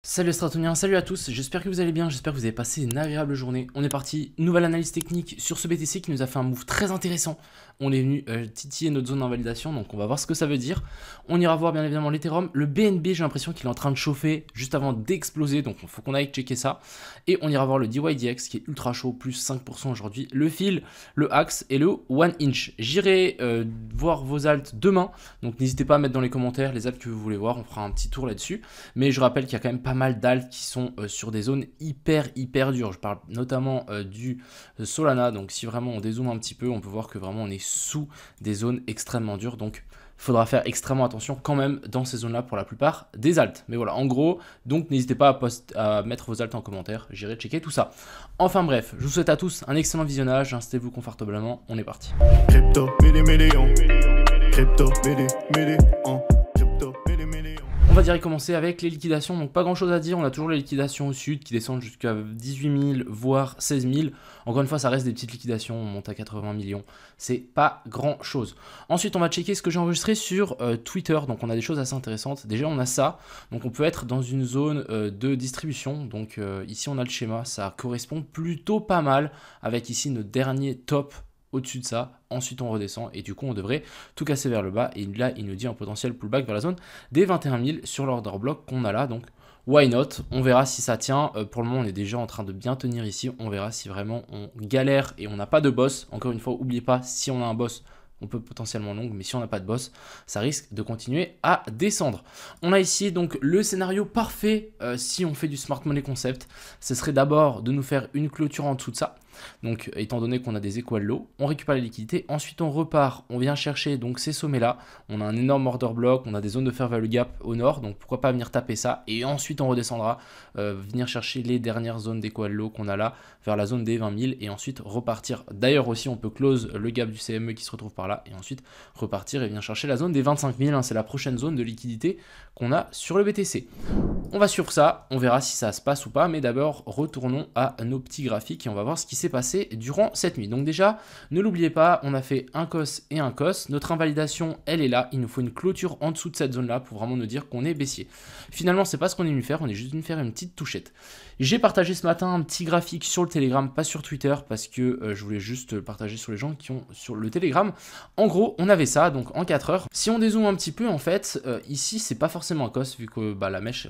Salut les Stratoniens, salut à tous, j'espère que vous allez bien, j'espère que vous avez passé une agréable journée. On est parti, nouvelle analyse technique sur ce BTC qui nous a fait un move très intéressant. On est venu titiller notre zone d'invalidation, donc on va voir ce que ça veut dire. On ira voir bien évidemment l'Ethereum. Le BNB, j'ai l'impression qu'il est en train de chauffer juste avant d'exploser, donc il faut qu'on aille checker ça. Et on ira voir le DYDX qui est ultra chaud, plus 5% aujourd'hui. Le fil, le axe et le 1 inch. J'irai voir vos alts demain, donc n'hésitez pas à mettre dans les commentaires les alts que vous voulez voir, on fera un petit tour là-dessus. Mais je rappelle qu'il y a quand même pas mal d'alts qui sont sur des zones hyper dures. Je parle notamment du Solana, donc si vraiment on dézoome un petit peu, on peut voir que vraiment on est sous des zones extrêmement dures, donc il faudra faire extrêmement attention quand même dans ces zones là pour la plupart des alts. Mais voilà, en gros, donc n'hésitez pas à mettre vos alts en commentaire, j'irai checker tout ça. Enfin bref, je vous souhaite à tous un excellent visionnage, installez-vous confortablement, on est parti. Crypto, million. Crypto, million. On va direct commencer avec les liquidations, donc pas grand chose à dire, on a toujours les liquidations au sud qui descendent jusqu'à 18 000 voire 16 000. Encore une fois ça reste des petites liquidations, on monte à 80 millions, c'est pas grand chose. Ensuite on va checker ce que j'ai enregistré sur Twitter, donc on a des choses assez intéressantes. Déjà on a ça, donc on peut être dans une zone de distribution, donc ici on a le schéma, ça correspond plutôt pas mal avec ici notre dernier top au-dessus de ça, ensuite on redescend et du coup on devrait tout casser vers le bas et là il nous dit un potentiel pullback vers la zone des 21 000 sur l'order block qu'on a là, donc why not, on verra si ça tient. Pour le moment on est déjà en train de bien tenir ici, on verra si vraiment on galère et on n'a pas de boss. Encore une fois, n'oubliez pas, si on a un boss on peut potentiellement long, mais si on n'a pas de boss, ça risque de continuer à descendre. On a ici donc le scénario parfait si on fait du smart money concept. Ce serait d'abord de nous faire une clôture en dessous de ça. Donc étant donné qu'on a des equal low, on récupère la liquidité, ensuite on repart, on vient chercher donc ces sommets là, on a un énorme order block, on a des zones de fair value gap au nord, donc pourquoi pas venir taper ça, et ensuite on redescendra, venir chercher les dernières zones d'equal low qu'on a là, vers la zone des 20 000, et ensuite repartir. D'ailleurs aussi on peut close le gap du CME qui se retrouve par là, et ensuite repartir et venir chercher la zone des 25 000, hein, c'est la prochaine zone de liquidité qu'on a sur le BTC. On va suivre ça, on verra si ça se passe ou pas, mais d'abord retournons à nos petits graphiques et on va voir ce qui s'est passé durant cette nuit. Donc déjà, ne l'oubliez pas, on a fait un COS et un COS, notre invalidation elle est là, il nous faut une clôture en dessous de cette zone là pour vraiment nous dire qu'on est baissier. Finalement c'est pas ce qu'on est venu faire, on est juste venu faire une petite touchette. J'ai partagé ce matin un petit graphique sur le Telegram, pas sur Twitter, parce que je voulais juste le partager sur les gens qui ont sur le Telegram. En gros, on avait ça, donc en 4 heures. Si on dézoome un petit peu, en fait, ici, c'est pas forcément un COS, vu que bah, la mèche,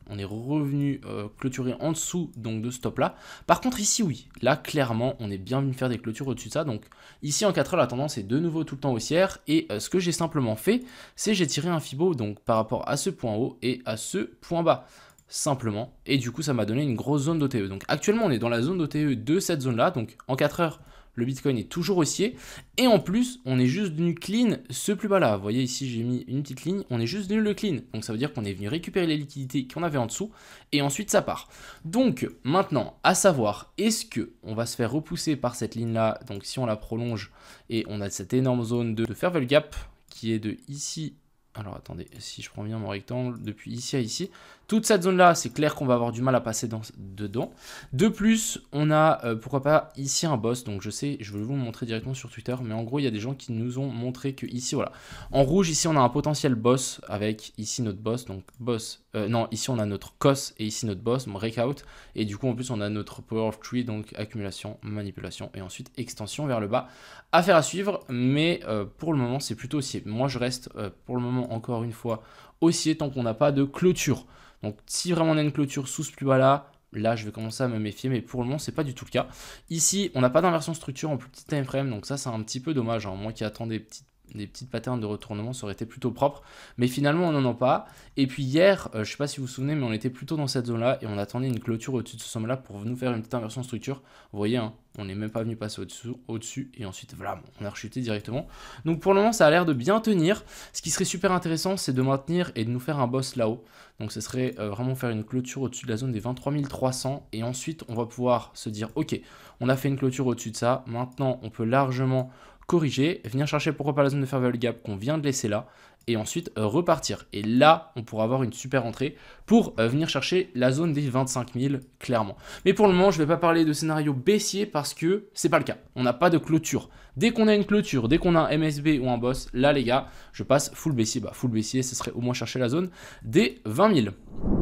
on est revenu clôturer en dessous donc, de ce top-là. Par contre, ici, oui. Là, clairement, on est bien venu faire des clôtures au-dessus de ça. Donc, ici, en 4 heures, la tendance est de nouveau tout le temps haussière. Et ce que j'ai simplement fait, c'est j'ai tiré un Fibo donc, par rapport à ce point haut et à ce point bas. Simplement, et du coup ça m'a donné une grosse zone d'OTE. Donc actuellement on est dans la zone d'OTE de cette zone là, donc en 4 heures le Bitcoin est toujours haussier, et en plus on est juste venu clean ce plus bas là. Vous voyez ici j'ai mis une petite ligne, on est juste venu le clean, donc ça veut dire qu'on est venu récupérer les liquidités qu'on avait en dessous, et ensuite ça part. Donc maintenant à savoir, est-ce que on va se faire repousser par cette ligne là, donc si on la prolonge, et on a cette énorme zone de fair value gap qui est de ici. Alors attendez, si je prends bien mon rectangle, depuis ici à ici, toute cette zone-là, c'est clair qu'on va avoir du mal à passer dedans. De plus, on a, pourquoi pas, ici un boss. Donc je sais, je vais vous le montrer directement sur Twitter, mais en gros, il y a des gens qui nous ont montré que ici, voilà. En rouge, ici, on a un potentiel boss avec ici notre boss. Donc boss, non, ici, on a notre COS et ici notre boss, breakout. Et du coup, en plus, on a notre power of tree, donc accumulation, manipulation et ensuite extension vers le bas. Affaire à suivre, mais pour le moment, c'est plutôt haussier. Moi, je reste pour le moment, encore une fois, haussier tant qu'on n'a pas de clôture. Donc si vraiment on a une clôture sous ce plus bas là, là je vais commencer à me méfier, mais pour le moment c'est pas du tout le cas. Ici on n'a pas d'inversion structure en plus petit time frame, donc ça c'est un petit peu dommage, hein. Moi qui attends des petites patterns de retournement, ça aurait été plutôt propre, mais finalement on n'en a pas. Et puis hier, je sais pas si vous vous souvenez, mais on était plutôt dans cette zone là et on attendait une clôture au-dessus de ce somme là pour nous faire une petite inversion structure. Vous voyez, hein, on n'est même pas venu passer au-dessus et ensuite voilà, on a rechuté directement. Donc pour le moment ça a l'air de bien tenir. Ce qui serait super intéressant, c'est de maintenir et de nous faire un boss là-haut. Donc ce serait vraiment faire une clôture au-dessus de la zone des 23 300 et ensuite on va pouvoir se dire ok, on a fait une clôture au-dessus de ça, maintenant on peut largement corriger, venir chercher pourquoi pas la zone de fair value gap qu'on vient de laisser là, et ensuite repartir. Et là, on pourra avoir une super entrée pour venir chercher la zone des 25 000, clairement. Mais pour le moment, je ne vais pas parler de scénario baissier parce que c'est pas le cas. On n'a pas de clôture. Dès qu'on a une clôture, dès qu'on a un MSB ou un boss, là les gars, je passe full baissier. Bah, full baissier, ce serait au moins chercher la zone des 20 000.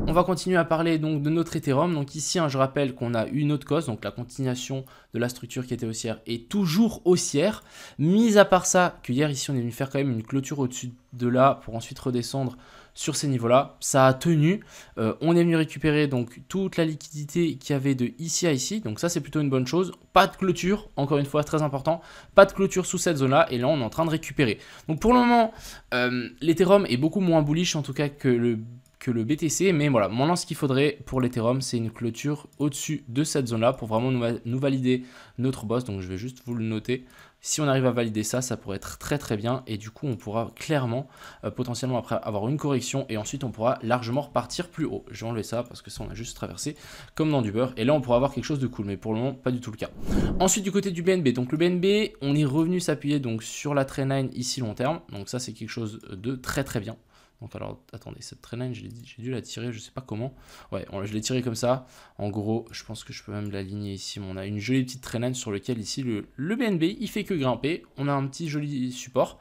On va continuer à parler donc de notre Ethereum. Donc ici, je rappelle qu'on a une autre cause, donc la continuation de la structure qui était haussière est toujours haussière. Mis à part ça, que hier ici, on est venu faire quand même une clôture au-dessus de là pour ensuite redescendre sur ces niveaux-là, ça a tenu. On est venu récupérer donc toute la liquidité qu'il y avait de ici à ici, donc ça c'est plutôt une bonne chose. Pas de clôture, encore une fois très important, pas de clôture sous cette zone-là, et là on est en train de récupérer. Donc pour le moment, l'Ethereum est beaucoup moins bullish en tout cas que le BTC, mais voilà, maintenant ce qu'il faudrait pour l'Ethereum, c'est une clôture au-dessus de cette zone-là pour vraiment nous valider notre boss. Donc je vais juste vous le noter. Si on arrive à valider ça, ça pourrait être très très bien et du coup on pourra clairement potentiellement après avoir une correction et ensuite on pourra largement repartir plus haut. Je vais enlever ça parce que ça on a juste traversé comme dans du beurre et là on pourra avoir quelque chose de cool, mais pour le moment pas du tout le cas. Ensuite du côté du BNB, donc le BNB on est revenu s'appuyer donc sur la trendline ici long terme, donc ça c'est quelque chose de très très bien. Donc alors, attendez, cette trendline, j'ai dû la tirer, je sais pas comment. Ouais, je l'ai tirée comme ça. En gros, je pense que je peux même l'aligner ici. On a une jolie petite trendline sur laquelle ici, le BNB, il fait que grimper. On a un petit joli support.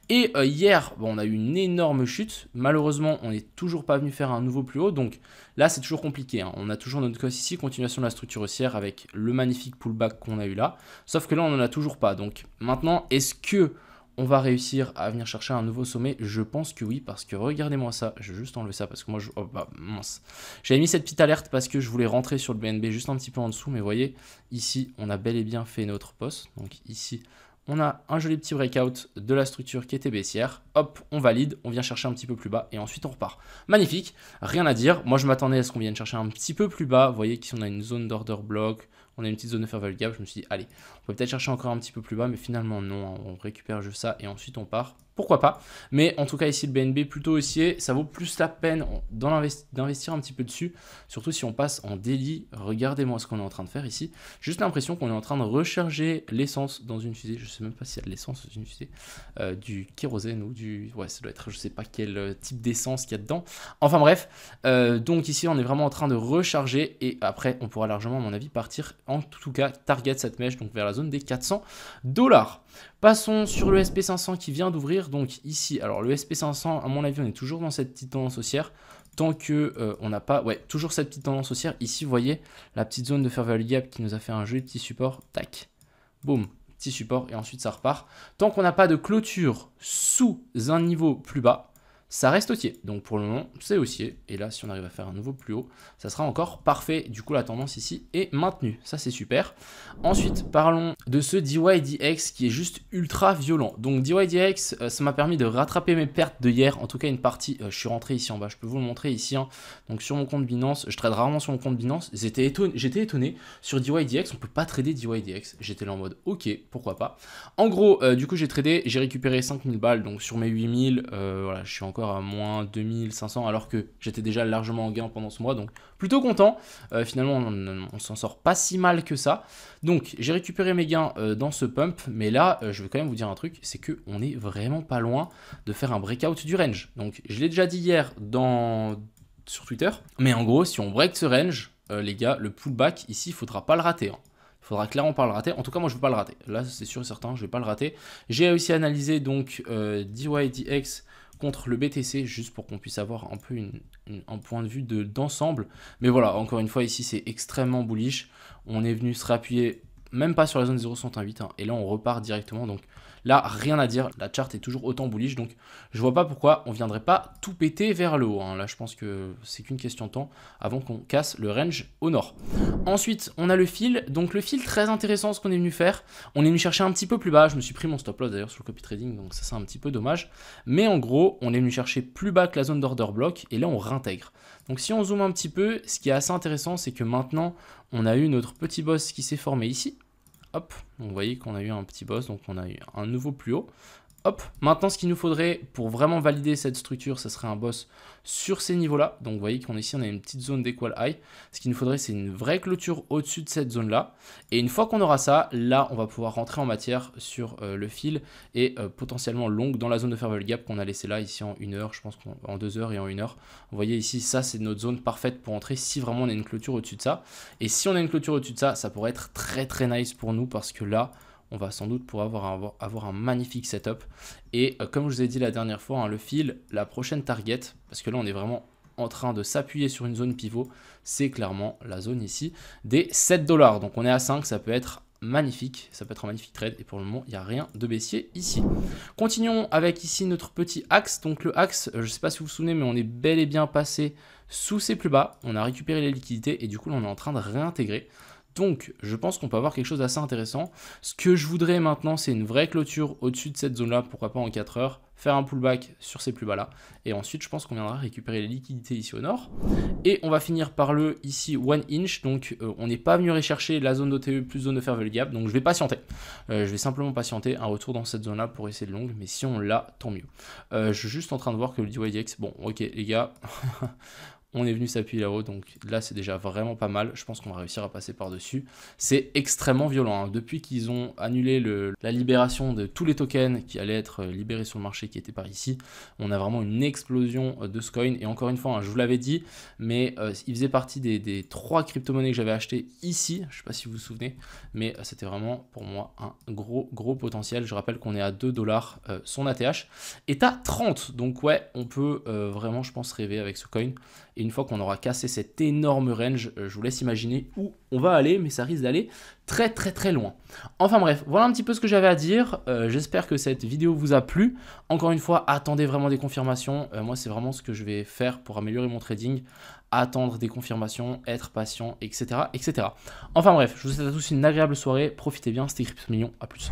Et hier, bon, on a eu une énorme chute. Malheureusement, on n'est toujours pas venu faire un nouveau plus haut. Donc là, c'est toujours compliqué, hein. On a toujours notre cosse ici, continuation de la structure haussière avec le magnifique pullback qu'on a eu là. Sauf que là, on n'en a toujours pas. Donc maintenant, est-ce que on va réussir à venir chercher un nouveau sommet? Je pense que oui, parce que regardez-moi ça. Je vais juste enlever ça parce que moi, oh, bah, mince. J'avais mis cette petite alerte parce que je voulais rentrer sur le BNB juste un petit peu en dessous. Mais vous voyez, ici, on a bel et bien fait notre boss. Donc ici, on a un joli petit breakout de la structure qui était baissière. Hop, on valide, on vient chercher un petit peu plus bas et ensuite on repart. Magnifique, rien à dire. Moi, je m'attendais à ce qu'on vienne chercher un petit peu plus bas. Vous voyez qu'ici, on a une zone d'order block. On a une petite zone de fair value gap. Je me suis dit, allez, on peut peut-être chercher encore un petit peu plus bas, mais finalement, non. On récupère juste ça et ensuite on part. Pourquoi pas? Mais en tout cas, ici, le BNB plutôt haussier. Ça vaut plus la peine d'investir un petit peu dessus. Surtout si on passe en daily. Regardez-moi ce qu'on est en train de faire ici. Juste l'impression qu'on est en train de recharger l'essence dans une fusée. Je ne sais même pas s'il y a de l'essence dans une fusée. Du kérosène ou du... Ouais, ça doit être, je ne sais pas quel type d'essence qu'il y a dedans. Enfin bref. Donc ici, on est vraiment en train de recharger. Et après, on pourra largement, à mon avis, partir. En tout cas, target cette mèche, donc vers la zone des 400 $. Passons sur le SP500 qui vient d'ouvrir. Donc ici, alors le SP500, à mon avis, on est toujours dans cette petite tendance haussière. Tant que on n'a pas, ouais, toujours cette petite tendance haussière. Ici, vous voyez la petite zone de fair value gap qui nous a fait un joli petit support. Tac, boum, petit support et ensuite ça repart. Tant qu'on n'a pas de clôture sous un niveau plus bas, ça reste haussier. Donc pour le moment, c'est haussier. Et là, si on arrive à faire un nouveau plus haut, ça sera encore parfait. Du coup, la tendance ici est maintenue. Ça, c'est super. Ensuite, parlons de ce DYDX qui est juste ultra violent. Donc DYDX, ça m'a permis de rattraper mes pertes de hier. En tout cas, une partie, je suis rentré ici en bas. Je peux vous le montrer ici, hein. Donc sur mon compte Binance, je trade rarement sur mon compte Binance. J'étais étonné. Sur DYDX, on peut pas trader DYDX. J'étais là en mode, ok, pourquoi pas. En gros, du coup, j'ai tradé. J'ai récupéré 5000 balles. Donc sur mes 8000, voilà, je suis encore à moins 2500 alors que j'étais déjà largement en gain pendant ce mois, donc plutôt content. Finalement on s'en sort pas si mal que ça, donc j'ai récupéré mes gains dans ce pump, mais là je vais quand même vous dire un truc, c'est que on est vraiment pas loin de faire un breakout du range. Donc je l'ai déjà dit hier sur Twitter, mais en gros si on break ce range, les gars, le pullback ici il faudra pas le rater, hein. Il faudra clairement pas le rater. En tout cas, moi, je ne veux pas le rater. Là, c'est sûr et certain, je ne vais pas le rater. J'ai aussi analysé donc DYDX contre le BTC, juste pour qu'on puisse avoir un peu un point de vue d'ensemble. Mais voilà, encore une fois, ici, c'est extrêmement bullish. On est venu se réappuyer, même pas sur la zone 0,68, hein, et là, on repart directement. Donc là, rien à dire. La chart est toujours autant bullish, donc je vois pas pourquoi on viendrait pas tout péter vers le haut, hein. Là, je pense que c'est qu'une question de temps avant qu'on casse le range au nord. Ensuite, on a le fil. Donc le fil, très intéressant ce qu'on est venu faire. On est venu chercher un petit peu plus bas. Je me suis pris mon stop loss d'ailleurs sur le copy trading, donc ça c'est un petit peu dommage. Mais en gros, on est venu chercher plus bas que la zone d'order block et là on réintègre. Donc si on zoome un petit peu, ce qui est assez intéressant, c'est que maintenant on a eu notre petit boss qui s'est formé ici. Hop, donc vous voyez qu'on a eu un petit boss, donc on a eu un nouveau plus haut. Hop, maintenant ce qu'il nous faudrait pour vraiment valider cette structure, ce serait un boss sur ces niveaux-là. Donc vous voyez qu'ici on a une petite zone d'équal high. Ce qu'il nous faudrait, c'est une vraie clôture au-dessus de cette zone-là. Et une fois qu'on aura ça, là on va pouvoir rentrer en matière sur le fil et potentiellement longue dans la zone de Favorable Gap qu'on a laissé là, ici en 1 heure, je pense qu'en 2 heures et en 1 heure. Vous voyez ici, ça c'est notre zone parfaite pour entrer si vraiment on a une clôture au-dessus de ça. Et si on a une clôture au-dessus de ça, ça pourrait être très très nice pour nous parce que là, on va sans doute pouvoir avoir un magnifique setup. Et comme je vous ai dit la dernière fois, hein, le fil, la prochaine target, parce que là on est vraiment en train de s'appuyer sur une zone pivot, c'est clairement la zone ici des 7 $. Donc on est à 5, ça peut être magnifique, ça peut être un magnifique trade. Et pour le moment, il n'y a rien de baissier ici. Continuons avec ici notre petit axe. Donc le axe, je ne sais pas si vous vous souvenez, mais on est bel et bien passé sous ses plus bas. On a récupéré les liquidités et du coup, là, on est en train de réintégrer. Donc, je pense qu'on peut avoir quelque chose d'assez intéressant. Ce que je voudrais maintenant, c'est une vraie clôture au-dessus de cette zone-là, pourquoi pas en 4 heures, faire un pullback sur ces plus bas-là. Et ensuite, je pense qu'on viendra récupérer les liquidités ici au nord. Et on va finir par le ici 1 inch. Donc, on n'est pas venu rechercher la zone d'OTE plus zone de Favorable Gap. Donc, je vais patienter. Je vais simplement patienter un retour dans cette zone-là pour essayer de longue. Mais si on l'a, tant mieux. Je suis juste en train de voir que le DYDX, bon, ok, les gars. On est venu s'appuyer là-haut, donc là c'est déjà vraiment pas mal. Je pense qu'on va réussir à passer par-dessus. C'est extrêmement violent. Hein. Depuis qu'ils ont annulé la libération de tous les tokens qui allaient être libérés sur le marché qui étaient par ici, on a vraiment une explosion de ce coin. Et encore une fois, hein, je vous l'avais dit, mais il faisait partie des 3 crypto-monnaies que j'avais achetées ici. Je ne sais pas si vous vous souvenez, mais c'était vraiment pour moi un gros potentiel. Je rappelle qu'on est à 2 $. Son ATH est à 30. Donc ouais, on peut vraiment, je pense, rêver avec ce coin. Et une fois qu'on aura cassé cet énorme range, je vous laisse imaginer où on va aller, mais ça risque d'aller très loin. Enfin bref, voilà un petit peu ce que j'avais à dire. J'espère que cette vidéo vous a plu. Encore une fois, attendez vraiment des confirmations. Moi, c'est vraiment ce que je vais faire pour améliorer mon trading. Attendre des confirmations, être patient, etc. Enfin bref, je vous souhaite à tous une agréable soirée. Profitez bien, c'était Crypto Millions. À plus.